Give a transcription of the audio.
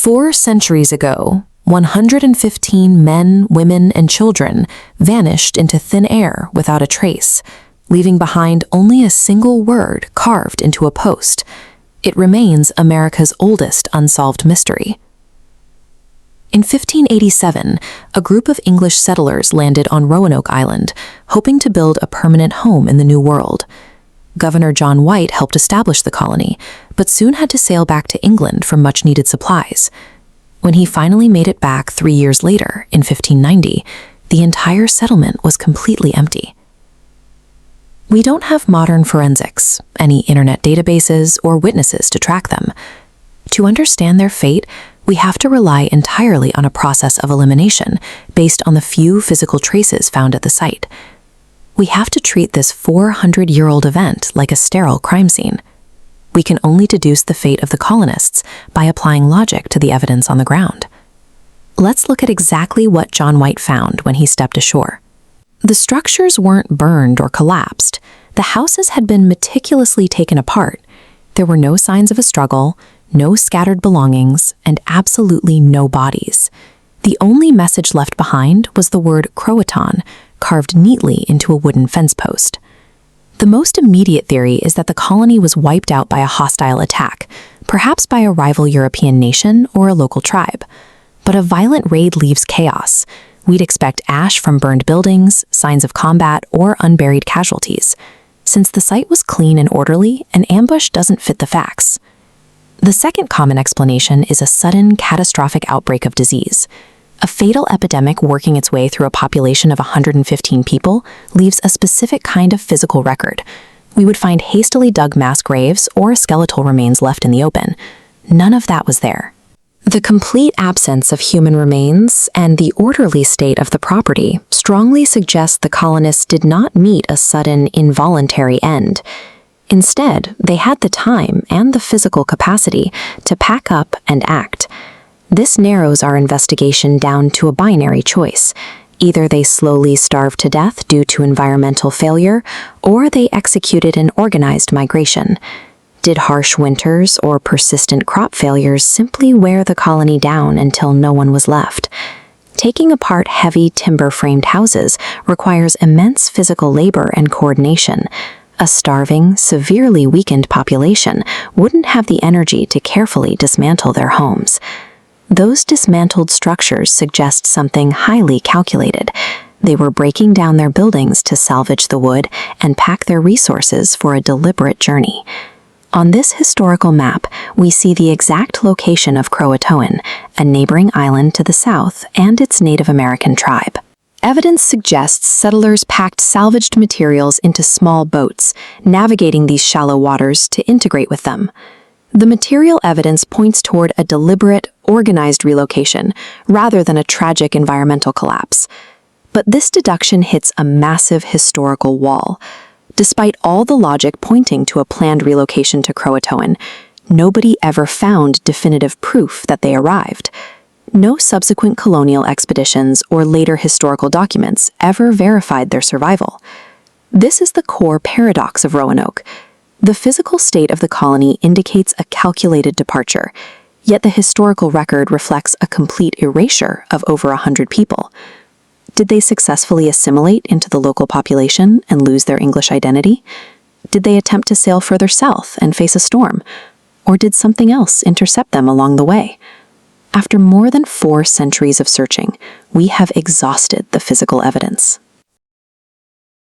4 centuries ago, 115 men, women, and children vanished into thin air without a trace, leaving behind only a single word carved into a post. It remains America's oldest unsolved mystery. In 1587, a group of English settlers landed on Roanoke Island, hoping to build a permanent home in the New World. Governor John White helped establish the colony, but soon had to sail back to England for much-needed supplies. When he finally made it back 3 years later, in 1590, the entire settlement was completely empty. We don't have modern forensics, any internet databases, or witnesses to track them. To understand their fate, we have to rely entirely on a process of elimination based on the few physical traces found at the site. We have to treat this 400-year-old event like a sterile crime scene. We can only deduce the fate of the colonists by applying logic to the evidence on the ground. Let's look at exactly what John White found when he stepped ashore. The structures weren't burned or collapsed. The houses had been meticulously taken apart. There were no signs of a struggle, no scattered belongings, and absolutely no bodies. The only message left behind was the word Croatoan, carved neatly into a wooden fence post. The most immediate theory is that the colony was wiped out by a hostile attack, perhaps by a rival European nation or a local tribe. But a violent raid leaves chaos. We'd expect ash from burned buildings, signs of combat, or unburied casualties. Since the site was clean and orderly, an ambush doesn't fit the facts. The second common explanation is a sudden, catastrophic outbreak of disease. A fatal epidemic working its way through a population of 115 people leaves a specific kind of physical record. We would find hastily dug mass graves or skeletal remains left in the open. None of that was there. The complete absence of human remains and the orderly state of the property strongly suggest the colonists did not meet a sudden, involuntary end. Instead, they had the time and the physical capacity to pack up and act. This narrows our investigation down to a binary choice. Either they slowly starved to death due to environmental failure, or they executed an organized migration. Did harsh winters or persistent crop failures simply wear the colony down until no one was left? Taking apart heavy timber-framed houses requires immense physical labor and coordination. A starving, severely weakened population wouldn't have the energy to carefully dismantle their homes. Those dismantled structures suggest something highly calculated. They were breaking down their buildings to salvage the wood and pack their resources for a deliberate journey. On this historical map, we see the exact location of Croatoan, a neighboring island to the south, and its Native American tribe. Evidence suggests settlers packed salvaged materials into small boats, navigating these shallow waters to integrate with them. The material evidence points toward a deliberate, organized relocation, rather than a tragic environmental collapse. But this deduction hits a massive historical wall. Despite all the logic pointing to a planned relocation to Croatoan, nobody ever found definitive proof that they arrived. No subsequent colonial expeditions or later historical documents ever verified their survival. This is the core paradox of Roanoke. The physical state of the colony indicates a calculated departure, yet the historical record reflects a complete erasure of over 100 people. Did they successfully assimilate into the local population and lose their English identity? Did they attempt to sail further south and face a storm? Or did something else intercept them along the way? After more than 4 centuries of searching, we have exhausted the physical evidence.